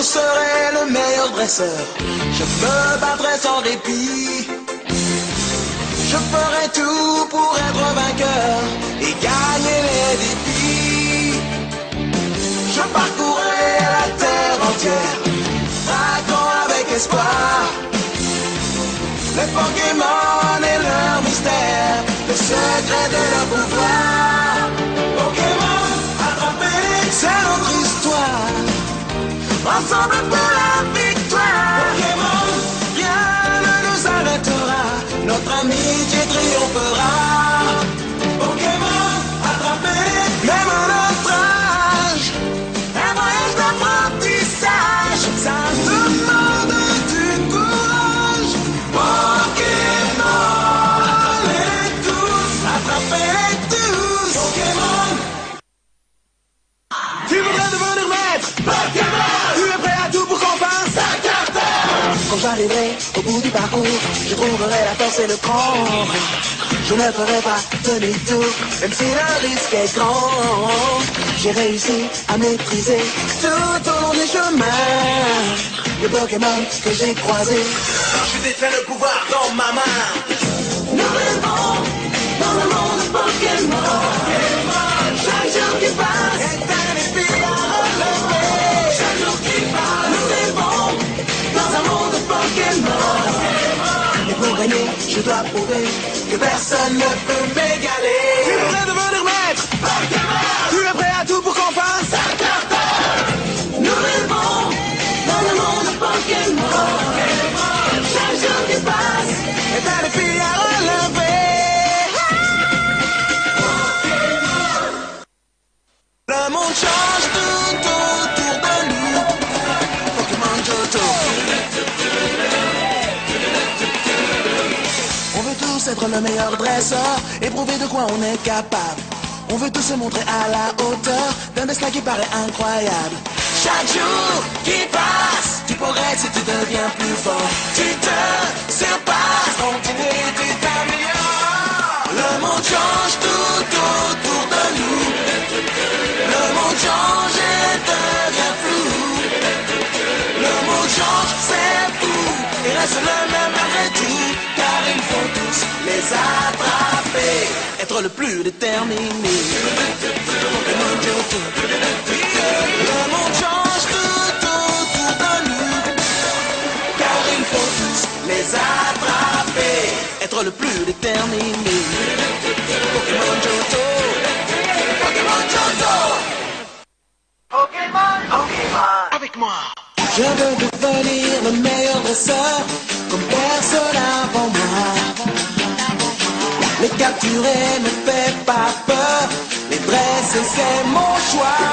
serai le meilleur dresseur. Je me battrai sans répit. Je ferai tout pour être vainqueur et gagner les défis. Je parcourrai la terre entière, traquant avec espoir les Pokémon et leur mystère, le secret de leur pouvoir. Pokémon, attrapez-les, c'est notre histoire. Ensemble pour la victoire. Pokémon, rien ne nous arrêtera, notre amitié triomphera. Pokémon, attrapez-les, même à notre âge. Un voyage d'apprentissage, ça demande du courage. Pokémon, attrapez-les tous, attrapez-les tous. Pokémon, tu voudrais devenir maître. Pokémon, tu es prêt à tout pour qu'on fasse un carton. Quand j'arriverai au bout du parcours, je trouverai la force et le cran. Je ne ferai pas demi-tour, même si le risque est grand. J'ai réussi à maîtriser tout au long du chemin les Pokémon que j'ai croisés. Je détiens le pouvoir dans ma main. Nous rêvons dans le monde de Pokémon. Chaque jour qui passe est un défi à relever. Chaque jour qui passe, nous rêvons dans un monde de Pokémon. Et pour gagner, je dois prouver que personne ne peut m'égaler. Tu voudrais devenir maître. Pokémon, tu es prêt à tout pour qu'on fasse un carton. Nous rêvons dans le monde de Pokémon. Chaque jour qui passe est un défi à relever. Le monde change tout autour de nous. Pokémon Johto. On veut tous être le meilleur dresseur et prouver de quoi on est capable. On veut tous se montrer à la hauteur d'un destin qui paraît incroyable. Chaque jour qui passe, tu progresses et tu deviens plus fort. Tu te surpasses, continue, tu t'améliores. Le monde change tout autour de nous. Le monde change et devient flou. Le monde change, c'est fou. Il reste le même malgré tout, car il faut tous les attraper. Être le plus déterminé. Pokémon Johto. Le monde change tout autour de nous, car il faut tous les attraper. Être le plus déterminé. Pokémon Johto. Pokémon Johto. Pokémon, Pokémon. Avec moi. Je veux devenir le meilleur dresseur, comme personne avant moi. Les capturer ne fait pas peur, les dresser c'est mon choix.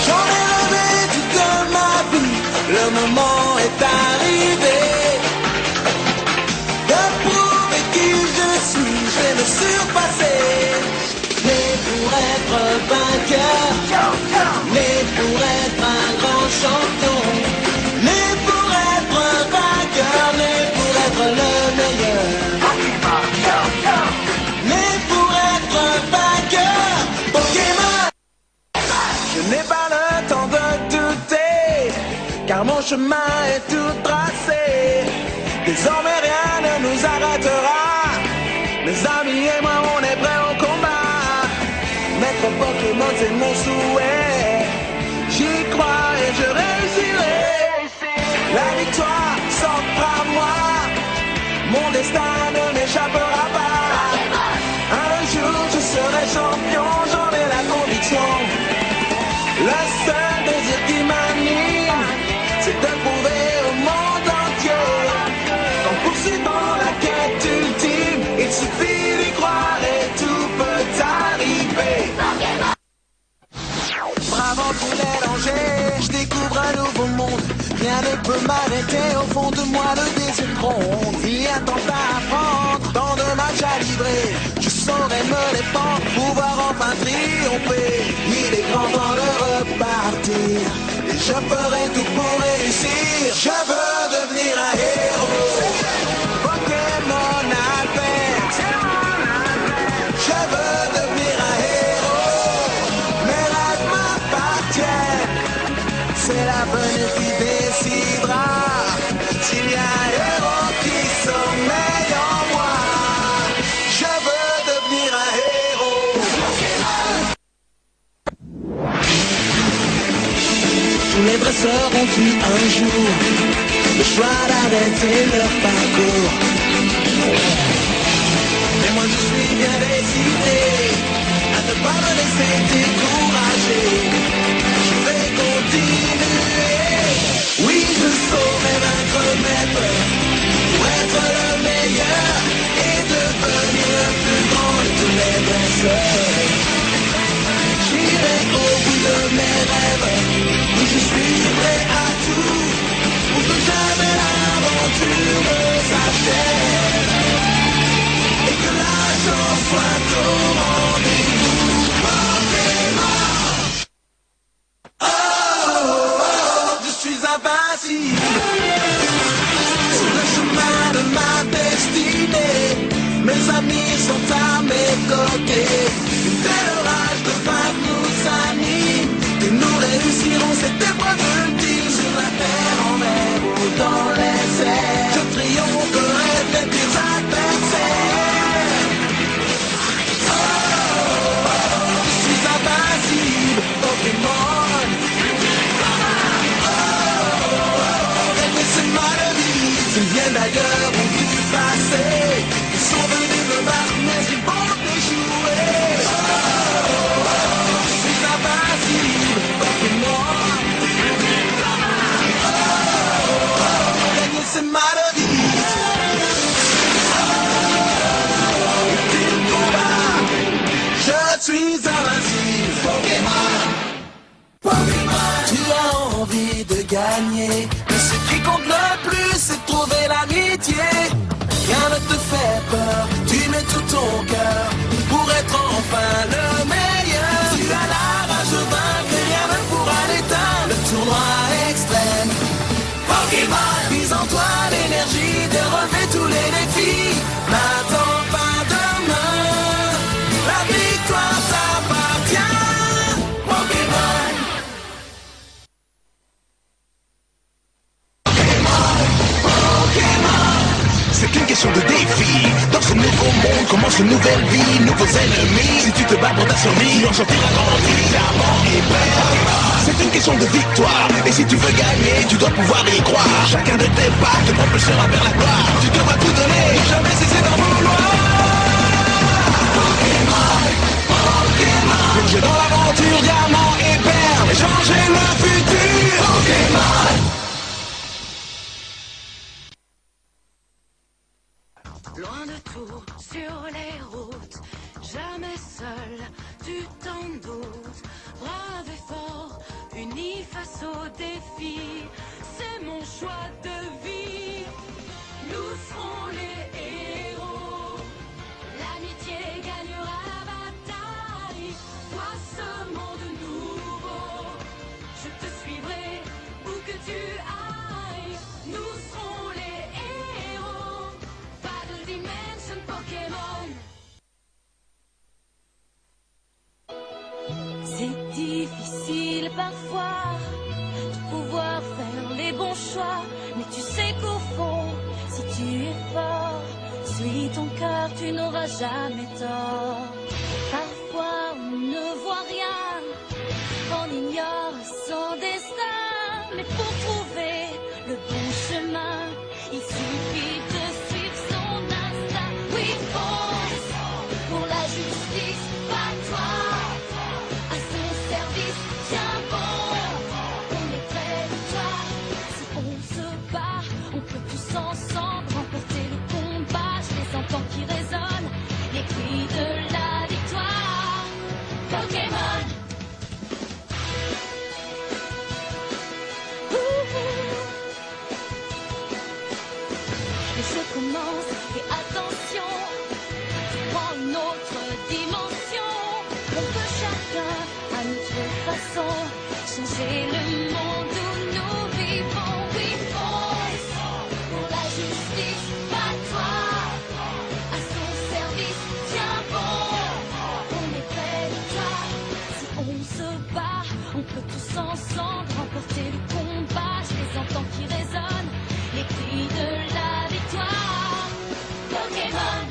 J'en ai rêvé toute ma vie, le moment est arrivé. De prouver qui je suis, je vais me surpasser. Mais pour être vainqueur, mais pour être un grand champion, mais pour être vainqueur, mais pour être le meilleur. Mais pour être vainqueur, Pokémon, je n'ai pas le temps de douter, car mon chemin est tout tracé. Désormais rien ne nous arrêtera. Mes amis et moi on est prêts au combat. Maître Pokémon c'est mon souhait. J'y crois et je réussirai. La victoire s'offre à moi. Mon destin ne m'échappera pas. Un jour je serai champion, j'en ai la conviction. Le seul désir qui m'anime, c'est de prouver au monde entier qu'en poursuivant la quête ultime, il suffit d'y croire et tout peut arriver. Bravant tous les dangers, je découvre un nouveau monde. Rien ne peut m'arrêter, au fond de moi le désir gronde. Il y a tant à apprendre, tant de matchs à livrer. Je saurai me défendre, pouvoir enfin triompher. Il est grand temps de repartir, et je ferai tout pour réussir. Je veux devenir un héros, Pokémon adverse. Je veux devenir un héros, mes rêves m'appartiennent. C'est la sauront-ils un jour le choix d'arrêter leur parcours? Mais moi je suis bien décidé à ne pas me laisser décourager. Je vais continuer. Oui, je saurai vaincre mes peurs pour être le meilleur et devenir le plus grand de tous les dresseurs. J'irai au bout de mes rêves. Oui, je suis prêt à tout pour que jamais l'aventure ne s'achève et que la chance soit au rendez-vous. Oh, oh, oh, je suis invincible sur le chemin de ma destinée. Mes amis sont à mes côtés. Une telle rage de vaincre nous anime et nous réussirons cette épreuve ultime sur la terre, en mer ou dans les airs. Je triompherai des pires adversaires. Oh, oh, oh, je suis invincible, Pokémon. Oh, oh, oh, gagner c'est ma vie. Ils viennent d'ailleurs ou du passé. Ils sont venus me battre mais ils vont échouer. Oh, oh, oh, je suis invincible, Pokémon. Oh, oh, oh, gagner c'est ma vie. Je suis invincible, Pokémon. Pokémon. Tu as envie de gagner, mais ce qui compte le plus, c'est de trouver l'amitié. Rien ne te fait peur, tu mets tout ton cœur pour être enfin le meilleur. Tu as la rage de vaincre et rien ne pourra l'éteindre. Le tournoi extrême, Pokémon. Mise en toi l'énergie de relever tous les défis. N'attends pas demain, la victoire t'appartient, Pokémon. C'est une question de défi. Dans ce nouveau monde commence une nouvelle vie, nouveaux ennemis. Si tu te bats pour ta survie, tu en sortiras grandi, diamant et père. C'est une question de victoire. Et si tu veux gagner, tu dois pouvoir y croire. Chacun de tes pas te propulsera vers la gloire. Tu devras tout donner, jamais cesser d'en vouloir. Pokémon, Pokémon. Plonger dans l'aventure, diamant et perle, et changer le futur. Pokémon. Loin de tout, sur les routes, jamais seul, tu t'en doutes. Brave et fort, unis face aux défis, c'est mon choix de vie. Nous serons les héros, l'amitié gagnera la bataille. Toi ce monde nouveau, je te suivrai où que tu ailles. Nous serons les héros. Battle Dimension Pokémon. C'est difficile parfois de pouvoir faire les bons choix, mais tu sais qu'au fond, si tu es fort, suis ton cœur, tu n'auras jamais tort. Parfois on ne voit rien, on ignore son destin, mais pour trouver le bon chemin, il suffit de suivre son instinct. Oui, fonce pour la justice, bats-toi, à son service, tiens bon. On est près de toi, si on se bat, on peut tous ensemble remporter le combat. Je les entends qui résonnent, les cris de la victoire. Pokémon. Les jeux commencent et attention, tu prends une autre dimension. On peut chacun à notre façon changer le monde où nous vivons. Oui, fonce pour la justice, bats-toi, à son service, tiens bon. On est près de toi, si on se bat, on peut tous ensemble remporter le combat. Je les entends qui résonnent, les cris de la victoire. Pokémon.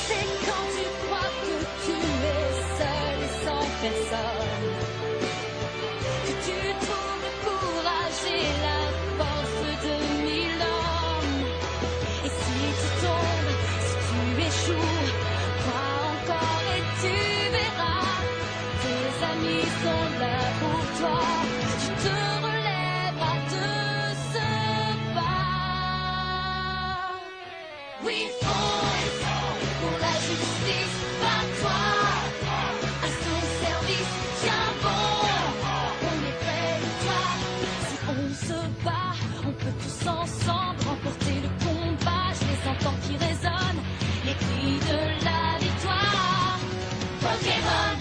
C'est quand tu crois que tu es seul et sans personne Pokémon.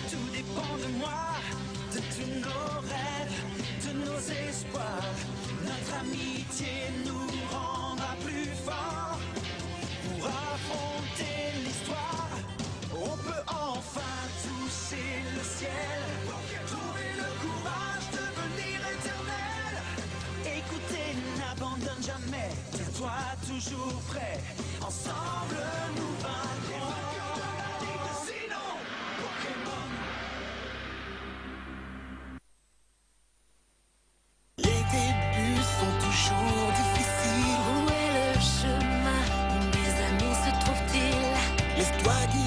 Tout dépend de moi, de tous nos rêves, de nos espoirs. Notre amitié nous rendra plus forts. Pour affronter l'histoire, on peut enfin toucher le ciel. Trouver le courage de devenir éternel. Écoutez, n'abandonne jamais. Tiens-toi toujours prêt. Ensemble nous vaincrons. Sinon, Pokémon. Les débuts sont toujours difficiles. Où est le chemin où mes amis se trouvent-ils? Laisse-toi guider.